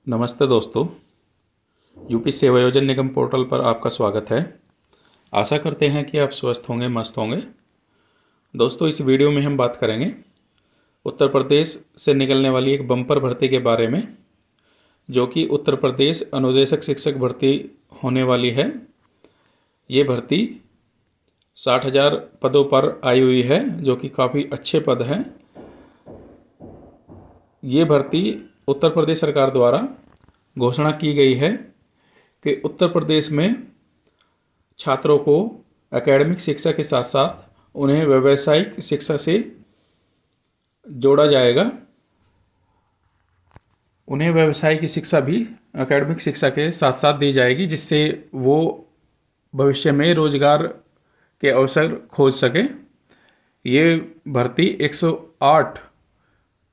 नमस्ते दोस्तों। यूपी सेवा योजन निगम पोर्टल पर आपका स्वागत है। आशा करते हैं कि आप स्वस्थ होंगे, मस्त होंगे। दोस्तों, इस वीडियो में हम बात करेंगे उत्तर प्रदेश से निकलने वाली एक बम्पर भर्ती के बारे में, जो कि उत्तर प्रदेश अनुदेशक शिक्षक भर्ती होने वाली है। ये भर्ती 60,000 पदों पर आई हुई है, जो कि काफ़ी अच्छे पद हैं। ये भर्ती उत्तर प्रदेश सरकार द्वारा घोषणा की गई है कि उत्तर प्रदेश में छात्रों को एकेडमिक शिक्षा के साथ साथ उन्हें व्यावसायिक शिक्षा से जोड़ा जाएगा। उन्हें व्यवसाय की शिक्षा भी एकेडमिक शिक्षा के साथ साथ दी जाएगी, जिससे वो भविष्य में रोजगार के अवसर खोज सके। ये भर्ती 108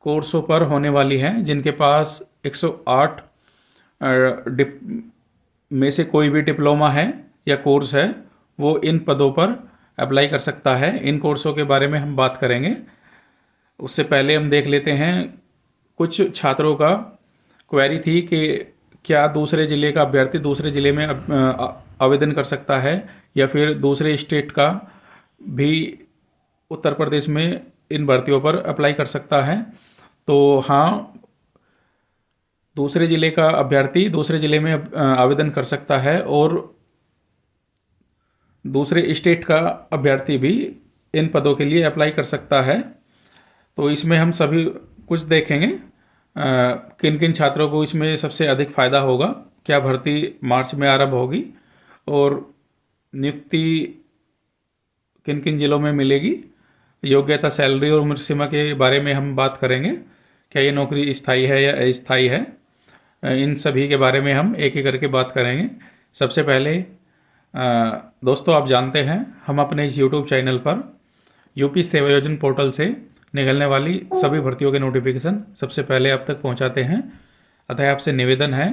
कोर्सों पर होने वाली है। जिनके पास 108 में से कोई भी डिप्लोमा है या कोर्स है, वो इन पदों पर अप्लाई कर सकता है। इन कोर्सों के बारे में हम बात करेंगे। उससे पहले हम देख लेते हैं, कुछ छात्रों का क्वेरी थी कि क्या दूसरे ज़िले का अभ्यर्थी दूसरे ज़िले में आवेदन कर सकता है या फिर दूसरे स्टेट का भी उत्तर प्रदेश में इन भर्तियों पर अप्लाई कर सकता है। तो हाँ, दूसरे ज़िले का अभ्यर्थी दूसरे ज़िले में आवेदन कर सकता है और दूसरे स्टेट का अभ्यर्थी भी इन पदों के लिए अप्लाई कर सकता है। तो इसमें हम सभी कुछ देखेंगे, किन किन छात्रों को इसमें सबसे अधिक फ़ायदा होगा, क्या भर्ती मार्च में आरंभ होगी और नियुक्ति किन किन ज़िलों में मिलेगी, योग्यता, सैलरी और उम्र सीमा के बारे में हम बात करेंगे। क्या ये नौकरी स्थायी है या अस्थायी है, इन सभी के बारे में हम एक एक करके बात करेंगे। सबसे पहले दोस्तों, आप जानते हैं हम अपने इस यूट्यूब चैनल पर यूपी सेवा योजन पोर्टल से निकलने वाली सभी भर्तियों के नोटिफिकेशन सबसे पहले आप तक पहुंचाते हैं। अतः आपसे निवेदन है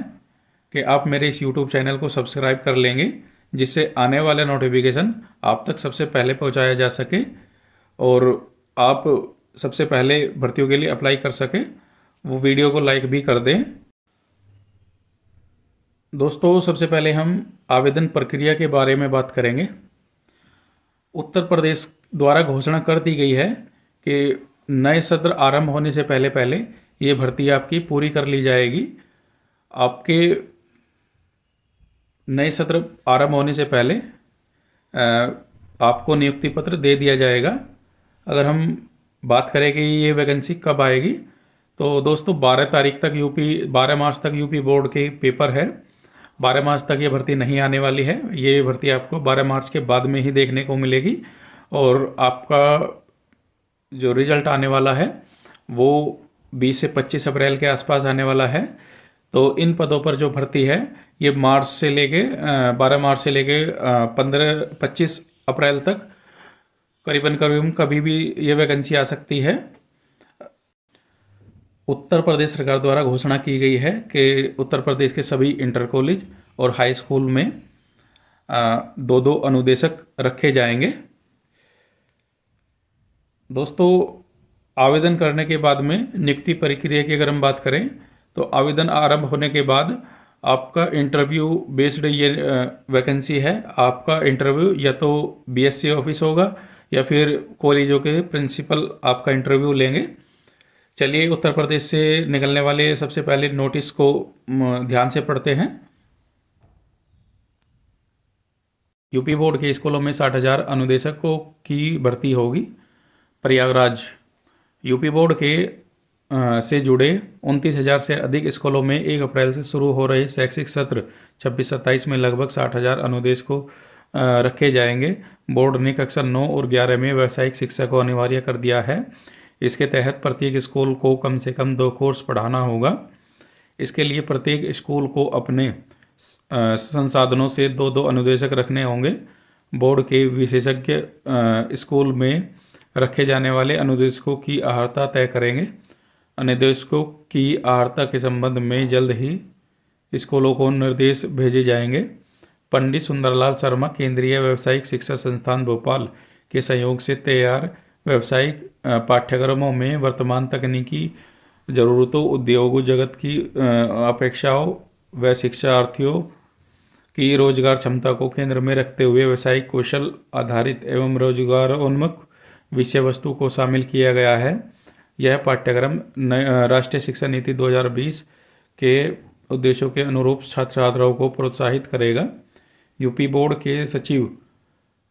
कि आप मेरे इस यूट्यूब चैनल को सब्सक्राइब कर लेंगे, जिससे आने वाले नोटिफिकेशन आप तक सबसे पहले पहुंचाया जा सके और आप सबसे पहले भर्तियों के लिए अप्लाई कर सके। वो वीडियो को लाइक भी कर दें। दोस्तों, सबसे पहले हम आवेदन प्रक्रिया के बारे में बात करेंगे। उत्तर प्रदेश द्वारा घोषणा कर दी गई है कि नए सत्र आरंभ होने से पहले पहले ये भर्ती आपकी पूरी कर ली जाएगी। आपके नए सत्र आरंभ होने से पहले आपको नियुक्ति पत्र दे दिया जाएगा। अगर हम बात करें कि ये वैकेंसी कब आएगी, तो दोस्तों 12 मार्च तक यूपी बोर्ड के पेपर है। 12 मार्च तक ये भर्ती नहीं आने वाली है। ये भर्ती आपको 12 मार्च के बाद में ही देखने को मिलेगी और आपका जो रिजल्ट आने वाला है वो 20 से 25 अप्रैल के आसपास आने वाला है। तो इन पदों पर जो भर्ती है ये 12 मार्च से लेके 25 अप्रैल तक करीबन कभी भी ये वैकेंसी आ सकती है। उत्तर प्रदेश सरकार द्वारा घोषणा की गई है कि उत्तर प्रदेश के सभी इंटर कॉलेज और हाई स्कूल में 2-2 अनुदेशक रखे जाएंगे। दोस्तों, आवेदन करने के बाद में नियुक्ति प्रक्रिया की अगर हम बात करें, तो आवेदन आरंभ होने के बाद आपका इंटरव्यू बेस्ड ये वैकेंसी है। आपका इंटरव्यू या तो बीएससी ऑफिस होगा या फिर कॉलेजों के प्रिंसिपल आपका इंटरव्यू लेंगे। चलिए, उत्तर प्रदेश से निकलने वाले सबसे पहले नोटिस को ध्यान से पढ़ते हैं। यूपी बोर्ड के स्कूलों में 60,000 अनुदेशकों की भर्ती होगी। प्रयागराज यूपी बोर्ड के से जुड़े 29,000 से अधिक स्कूलों में 1 अप्रैल से शुरू हो रहे शैक्षिक सत्र 26-27 में लगभग 60,000 अनुदेशकों रखे जाएंगे। बोर्ड ने कक्षा 9 और 11 में व्यावसायिक शिक्षा को अनिवार्य कर दिया है। इसके तहत प्रत्येक स्कूल को कम से कम 2 कोर्स पढ़ाना होगा। इसके लिए प्रत्येक स्कूल को अपने संसाधनों से 2-2 अनुदेशक रखने होंगे। बोर्ड के विशेषज्ञ स्कूल में रखे जाने वाले अनुदेशकों की अहर्ता तय करेंगे। अनुदेशकों की अहर्ता के संबंध में जल्द ही स्कूलों को निर्देश भेजे जाएंगे। पंडित सुंदरलाल शर्मा केंद्रीय व्यावसायिक शिक्षा संस्थान भोपाल के सहयोग से तैयार व्यावसायिक पाठ्यक्रमों में वर्तमान तकनीकी ज़रूरतों, उद्योग जगत की अपेक्षाओं व शिक्षार्थियों की रोजगार क्षमता को केंद्र में रखते हुए व्यावसायिक कौशल आधारित एवं रोजगारोन्मुख विषय वस्तु को शामिल किया गया है। यह पाठ्यक्रम राष्ट्रीय शिक्षा नीति 2020 के उद्देश्यों के अनुरूप छात्र छात्राओं को प्रोत्साहित करेगा। यूपी बोर्ड के सचिव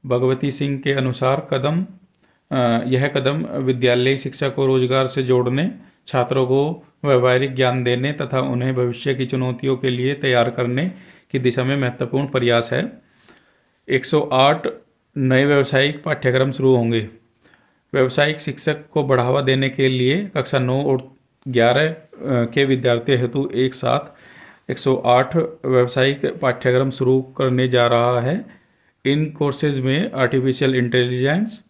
भगवती सिंह के अनुसार यह कदम विद्यालयी शिक्षा को रोजगार से जोड़ने, छात्रों को व्यावहारिक ज्ञान देने तथा उन्हें भविष्य की चुनौतियों के लिए तैयार करने की दिशा में महत्वपूर्ण प्रयास है। 108 नए व्यावसायिक पाठ्यक्रम शुरू होंगे। व्यावसायिक शिक्षक को बढ़ावा देने के लिए कक्षा 9 और 11 के विद्यार्थियों हेतु एक साथ 108 व्यावसायिक पाठ्यक्रम शुरू करने जा रहा है। इन कोर्सेज में artificial intelligence,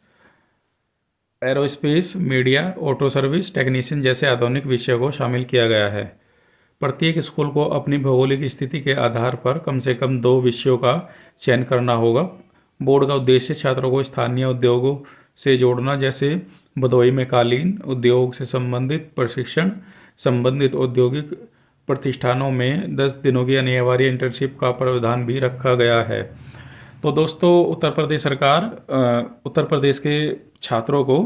aerospace, media, auto service technician जैसे आधुनिक विषयों को शामिल किया गया है। प्रत्येक स्कूल को अपनी भौगोलिक स्थिति के आधार पर कम से कम 2 विषयों का चयन करना होगा। बोर्ड का उद्देश्य छात्रों को स्थानीय उद्योगों से जोड़ना, जैसे भदोही में कालीन उद्योग से संबंधित प्रशिक्षण, संबंधित औद्योगिक प्रतिष्ठानों में 10 दिनों की अनिवार्य इंटर्नशिप का प्रावधान भी रखा गया है। तो दोस्तों, उत्तर प्रदेश सरकार उत्तर प्रदेश के छात्रों को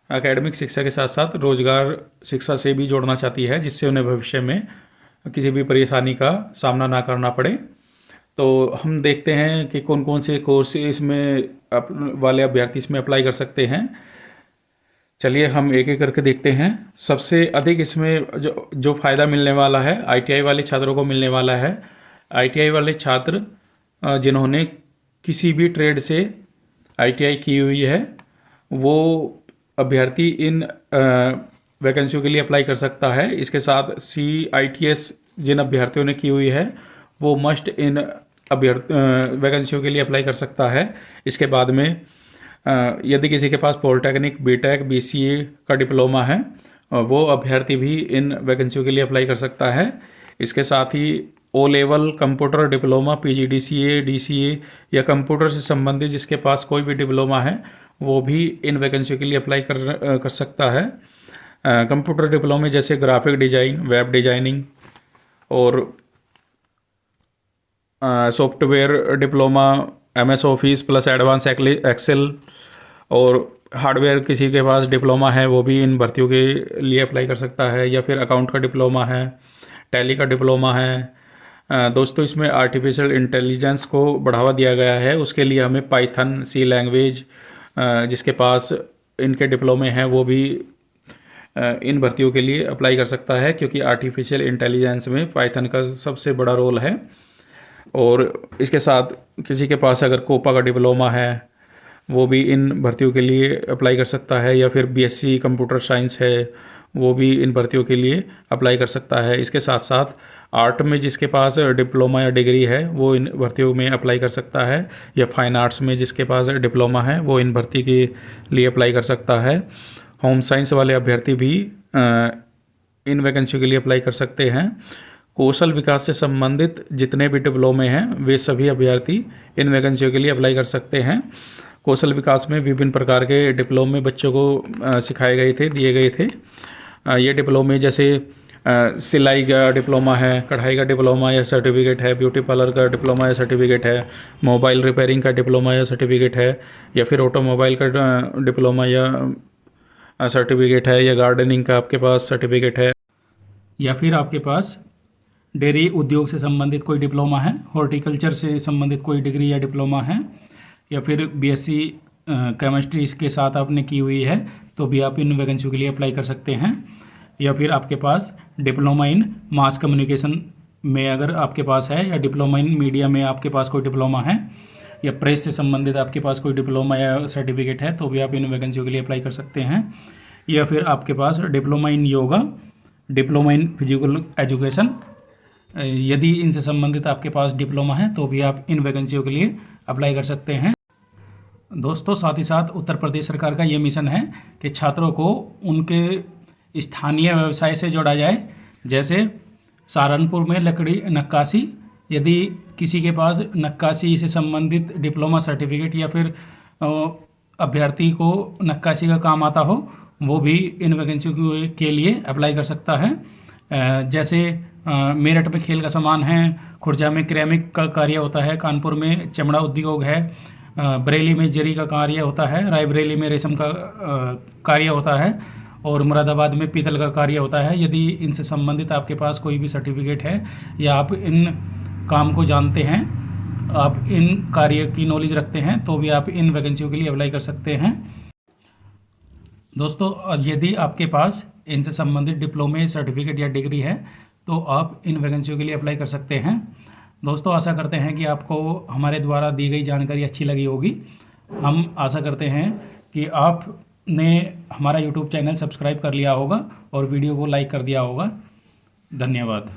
एकेडमिक शिक्षा के साथ साथ रोजगार शिक्षा से भी जोड़ना चाहती है, जिससे उन्हें भविष्य में किसी भी परेशानी का सामना ना करना पड़े। तो हम देखते हैं कि कौन कौन से कोर्स इसमें वाले अभ्यर्थी इसमें अप्लाई कर सकते हैं। चलिए हम एक एक करके देखते हैं। सबसे अधिक इसमें जो फ़ायदा मिलने वाला है आईटीआई वाले छात्रों को मिलने वाला है। आईटीआई वाले छात्र जिन्होंने किसी भी ट्रेड से आईटीआई की हुई है, वो अभ्यर्थी इन वैकेंसियों के लिए अप्लाई कर सकता है। इसके साथ CITS जिन अभ्यर्थियों ने की हुई है, वो मस्ट इन वैकेंसियों के लिए अप्लाई कर सकता है। इसके बाद में यदि किसी के पास पॉलिटेक्निक, बीटेक, BCA का डिप्लोमा है, वो अभ्यर्थी भी इन वैकेंसियों के लिए अप्लाई कर सकता है। इसके साथ ही O level computer diploma, PGDCA, DCA या कंप्यूटर से संबंधित जिसके पास कोई भी डिप्लोमा है, वो भी इन वैकेंसियों के लिए अप्लाई कर सकता है। कंप्यूटर डिप्लोमे जैसे ग्राफिक डिजाइन, वेब डिजाइनिंग और software diploma, MS office plus advance excel, और हार्डवेयर किसी के पास डिप्लोमा है, वो भी इन भर्तियों के लिए अप्लाई कर सकता है। या फिर अकाउंट का डिप्लोमा है, टैली का डिप्लोमा है। दोस्तों, इसमें आर्टिफिशियल इंटेलिजेंस को बढ़ावा दिया गया है। उसके लिए हमें पाइथन, C लैंग्वेज जिसके पास इनके डिप्लोमे हैं, वो भी इन भर्तियों के लिए अप्लाई कर सकता है, क्योंकि आर्टिफिशियल इंटेलिजेंस में पाइथन का सबसे बड़ा रोल है। और इसके साथ किसी के पास अगर कोपा का डिप्लोमा है, वो भी इन भर्तियों के लिए अप्लाई कर सकता है। या फिर BSc कंप्यूटर साइंस है, वो भी इन भर्तियों के लिए अप्लाई कर सकता है। इसके साथ साथ आर्ट में जिसके पास डिप्लोमा या डिग्री है, वो इन भर्तियों में अप्लाई कर सकता है। या फाइन आर्ट्स में जिसके पास डिप्लोमा है, वो इन भर्ती के लिए अप्लाई कर सकता है। होम साइंस वाले अभ्यर्थी भी इन वैकेंसियों के लिए अप्लाई कर सकते हैं। कौशल विकास से संबंधित जितने भी डिप्लोमे हैं, वे सभी अभ्यर्थी इन वैकेंसियों के लिए अप्लाई कर सकते हैं। कौशल विकास में विभिन्न प्रकार के डिप्लोमे बच्चों को सिखाए गए थे, दिए गए थे। ये डिप्लोमे जैसे सिलाई का डिप्लोमा है, कढ़ाई का डिप्लोमा या सर्टिफिकेट है, ब्यूटी पार्लर का डिप्लोमा या सर्टिफिकेट है, मोबाइल रिपेयरिंग का डिप्लोमा या सर्टिफिकेट है, या फिर ऑटोमोबाइल का डिप्लोमा या सर्टिफिकेट है, या गार्डनिंग का आपके पास सर्टिफिकेट है, या फिर आपके पास डेयरी उद्योग से संबंधित कोई डिप्लोमा है, हॉर्टिकल्चर से संबंधित कोई डिग्री या डिप्लोमा है, या फिर BSc केमिस्ट्री के साथ आपने की हुई है, तो भी आप इन वैकेंसियों के लिए अप्लाई कर सकते हैं। या फिर आपके पास डिप्लोमा इन मास कम्युनिकेशन में अगर आपके पास है, या डिप्लोमा इन मीडिया में आपके पास कोई डिप्लोमा है, या प्रेस से संबंधित आपके पास कोई डिप्लोमा या सर्टिफिकेट है, तो भी आप इन वैकेंसियों के लिए अप्लाई कर सकते हैं। या फिर आपके पास diploma in yoga, diploma in physical education, यदि इनसे संबंधित आपके पास डिप्लोमा है, तो भी आप इन वैकेंसियों के लिए अप्लाई कर सकते हैं। दोस्तों, साथ ही साथ उत्तर प्रदेश सरकार का ये मिशन है कि छात्रों को उनके स्थानीय व्यवसाय से जोड़ा जाए। जैसे सहारनपुर में लकड़ी नक्काशी, यदि किसी के पास नक्काशी से संबंधित डिप्लोमा सर्टिफिकेट या फिर अभ्यर्थी को नक्काशी का काम आता हो, वो भी इन वैकेंसी के लिए अप्लाई कर सकता है। जैसे मेरठ में खेल का सामान है, खुर्जा में क्रेमिक का कार्य होता है, कानपुर में चमड़ा उद्योग है, बरेली में जरी का कार्य होता है, रायबरेली में रेशम का कार्य होता है और मुरादाबाद में पीतल का कार्य होता है। यदि इनसे संबंधित आपके पास कोई भी सर्टिफिकेट है या आप इन काम को जानते हैं, आप इन कार्य की नॉलेज रखते हैं, तो भी आप इन वैकेंसियों के लिए अप्लाई कर सकते हैं। दोस्तों, यदि आपके पास इनसे संबंधित डिप्लोमे, सर्टिफिकेट या डिग्री है तो आप इन वैकेंसियों के लिए अप्लाई कर सकते हैं। दोस्तों, आशा करते हैं कि आपको हमारे द्वारा दी गई जानकारी अच्छी लगी होगी। हम आशा करते हैं कि आपने हमारा यूट्यूब चैनल सब्सक्राइब कर लिया होगा और वीडियो को लाइक कर दिया होगा। धन्यवाद।